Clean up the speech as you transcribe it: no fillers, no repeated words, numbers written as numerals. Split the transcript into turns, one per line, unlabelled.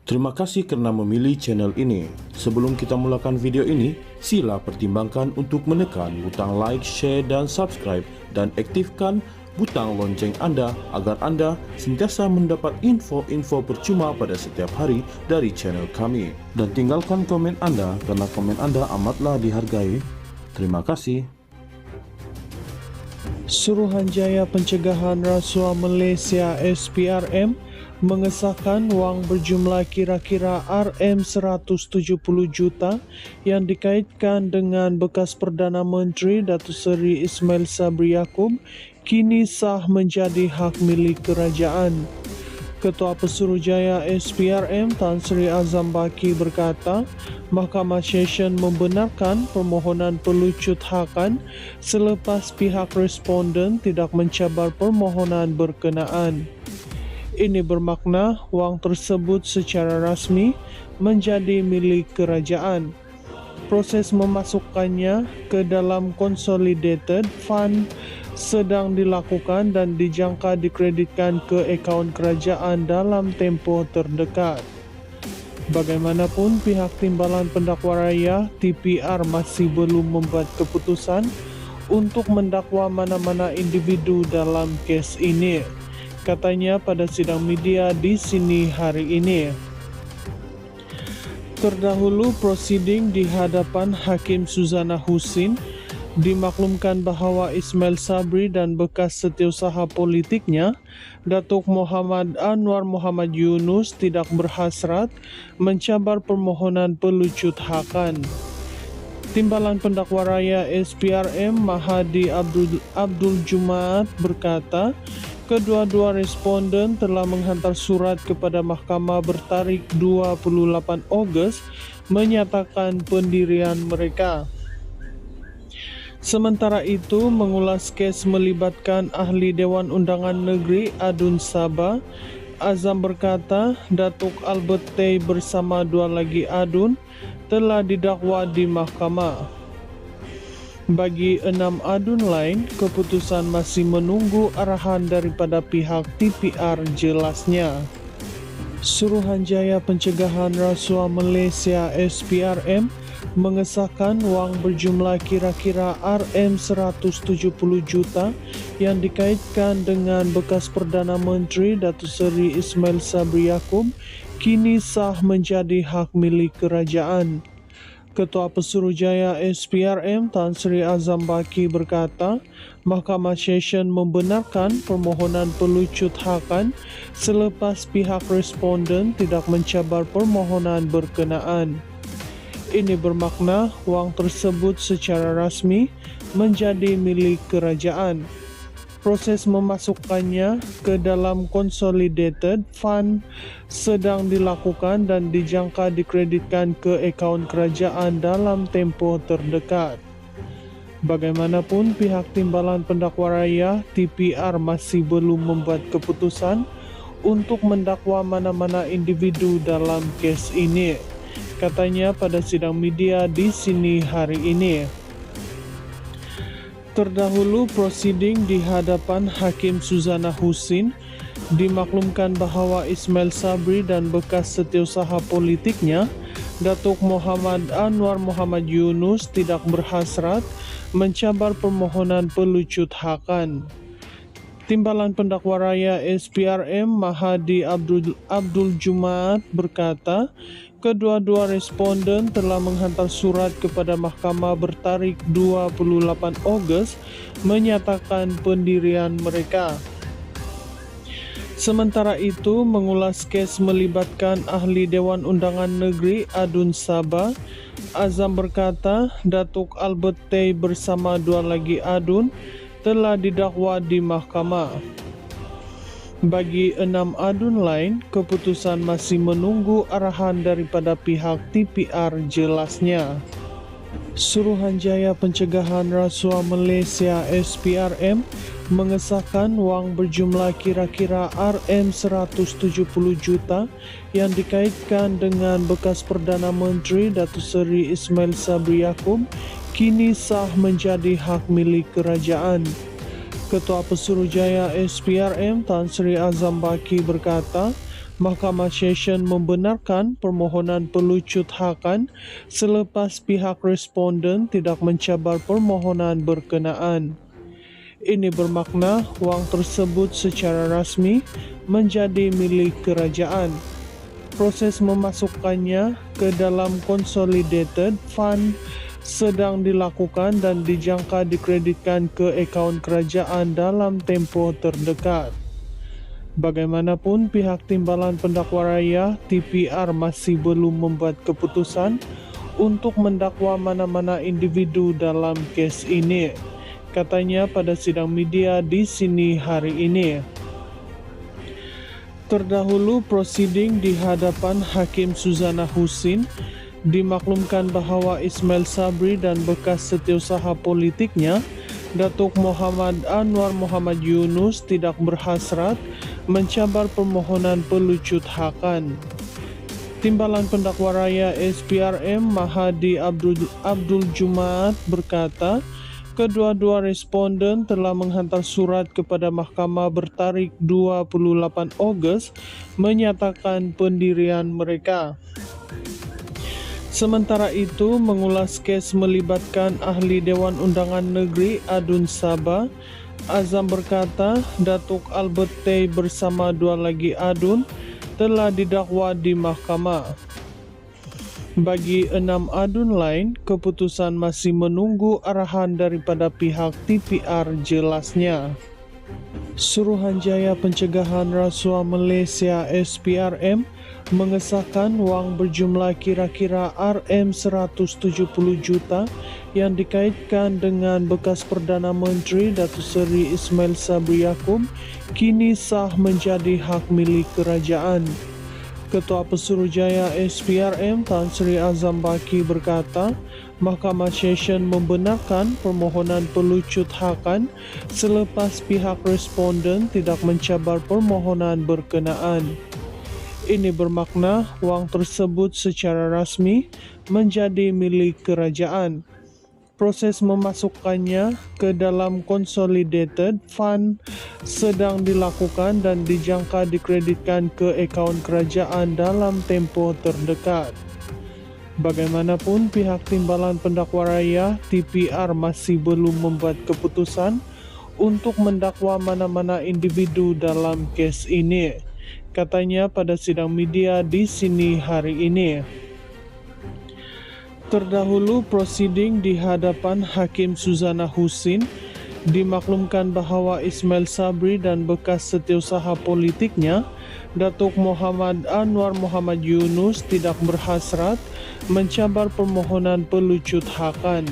Terima kasih kerana memilih channel ini. Sebelum kita mulakan video ini, sila pertimbangkan untuk menekan butang like, share dan subscribe dan aktifkan butang lonceng anda agar anda sentiasa mendapat info-info percuma pada setiap hari dari channel kami. Dan tinggalkan komen anda kerana komen anda amatlah dihargai. Terima kasih.
Suruhanjaya Pencegahan Rasuah Malaysia SPRM mengesahkan wang berjumlah kira-kira RM170 juta yang dikaitkan dengan bekas Perdana Menteri Datuk Seri Ismail Sabri Yaakob kini sah menjadi hak milik kerajaan. Ketua Pesuruhjaya SPRM Tan Sri Azam Baki berkata, Mahkamah Session membenarkan permohonan pelucut hakan selepas pihak responden tidak mencabar permohonan berkenaan. Ini bermakna wang tersebut secara rasmi menjadi milik kerajaan. Proses memasukkannya ke dalam Consolidated Fund sedang dilakukan dan dijangka dikreditkan ke akaun kerajaan dalam tempoh terdekat. Bagaimanapun, pihak Timbalan Pendakwa Raya TPR masih belum membuat keputusan untuk mendakwa mana-mana individu dalam kes ini, katanya pada sidang media di sini hari ini. Terdahulu, prosiding di hadapan Hakim Suzana Husin dimaklumkan bahawa Ismail Sabri dan bekas setiausaha politiknya, Datuk Muhammad Anwar Muhammad Yunus tidak berhasrat mencabar permohonan pelucut hakan. Timbalan Pendakwa Raya SPRM Mahadi Abdul Jumaat berkata, kedua-dua responden telah menghantar surat kepada mahkamah bertarikh 28 Ogos menyatakan pendirian mereka. Sementara itu, mengulas kes melibatkan Ahli Dewan Undangan Negeri Adun Sabah, Azam berkata Datuk Albert Tay bersama dua lagi adun telah didakwa di mahkamah. Bagi 6 adun lain, keputusan masih menunggu arahan daripada pihak TPR jelasnya. Suruhanjaya Pencegahan Rasuah Malaysia SPRM mengesahkan wang berjumlah kira-kira RM170 juta yang dikaitkan dengan bekas Perdana Menteri Datuk Seri Ismail Sabri Yaakob kini sah menjadi hak milik kerajaan. Ketua Pesuruhjaya SPRM Tan Sri Azam Baki berkata, Mahkamah Session membenarkan permohonan pelucut hakan selepas pihak responden tidak mencabar permohonan berkenaan. Ini bermakna wang tersebut secara rasmi menjadi milik kerajaan. Proses memasukkannya ke dalam Consolidated Fund sedang dilakukan dan dijangka dikreditkan ke akaun kerajaan dalam tempoh terdekat. Bagaimanapun, pihak Timbalan Pendakwa Raya TPR masih belum membuat keputusan untuk mendakwa mana-mana individu dalam kes ini, katanya pada sidang media di sini hari ini. Terdahulu, prosiding di hadapan Hakim Suzana Husin dimaklumkan bahawa Ismail Sabri dan bekas setiausaha politiknya, Datuk Muhammad Anwar Muhammad Yunus tidak berhasrat mencabar permohonan pelucut hakan. Timbalan Pendakwa Raya SPRM Mahadi Abdul Jumaat berkata, kedua-dua responden telah menghantar surat kepada mahkamah bertarikh 28 Ogos menyatakan pendirian mereka. Sementara itu, mengulas kes melibatkan Ahli Dewan Undangan Negeri Adun Sabah, Azam berkata Datuk Albert Tay bersama dua lagi adun telah didakwa di mahkamah. Bagi 6 adun lain, keputusan masih menunggu arahan daripada pihak TPR jelasnya. Suruhanjaya Pencegahan Rasuah Malaysia SPRM mengesahkan wang berjumlah kira-kira RM170 juta yang dikaitkan dengan bekas Perdana Menteri Datuk Seri Ismail Sabri Yaakob kini sah menjadi hak milik kerajaan. Ketua Pesuruhjaya SPRM Tan Sri Azam Baki berkata, Mahkamah Session membenarkan permohonan pelucut hakan selepas pihak responden tidak mencabar permohonan berkenaan. Ini bermakna wang tersebut secara rasmi menjadi milik kerajaan. Proses memasukkannya ke dalam Consolidated Fund sedang dilakukan dan dijangka dikreditkan ke akaun kerajaan dalam tempoh terdekat. Bagaimanapun, pihak Timbalan Pendakwa Raya (TPR) masih belum membuat keputusan untuk mendakwa mana-mana individu dalam kes ini, katanya pada sidang media di sini hari ini. Terdahulu, prosiding di hadapan Hakim Suzana Husin dimaklumkan bahawa Ismail Sabri dan bekas setiausaha politiknya, Datuk Muhammad Anwar Muhammad Yunus, tidak berhasrat mencabar permohonan pelucut hakan. Timbalan Pendakwa Raya SPRM Mahadi Abdul Jumaat berkata, kedua-dua responden telah menghantar surat kepada mahkamah bertarikh 28 Ogos menyatakan pendirian mereka. Sementara itu, mengulas kes melibatkan ahli Dewan Undangan Negeri Adun Sabah, Azam berkata Datuk Albert Tay bersama dua lagi adun telah didakwa di mahkamah. Bagi 6 adun lain, keputusan masih menunggu arahan daripada pihak TPR jelasnya. Suruhanjaya Pencegahan Rasuah Malaysia SPRM mengesahkan wang berjumlah kira-kira RM170 juta yang dikaitkan dengan bekas Perdana Menteri Datuk Seri Ismail Sabri Yaakob kini sah menjadi hak milik kerajaan. Ketua Pesuruhjaya SPRM Tan Sri Azam Baki berkata, Mahkamah Session membenarkan permohonan pelucut hakan selepas pihak responden tidak mencabar permohonan berkenaan. Ini bermakna wang tersebut secara rasmi menjadi milik kerajaan. Proses memasukkannya ke dalam Consolidated Fund sedang dilakukan dan dijangka dikreditkan ke akaun kerajaan dalam tempoh terdekat. Bagaimanapun, pihak Timbalan Pendakwa Raya TPR masih belum membuat keputusan untuk mendakwa mana-mana individu dalam kes ini, katanya pada sidang media di sini hari ini. Terdahulu, prosiding di hadapan Hakim Suzana Husin dimaklumkan bahawa Ismail Sabri dan bekas setiausaha politiknya, Datuk Muhammad Anwar Muhammad Yunus, tidak berhasrat mencabar permohonan pelucut hakan.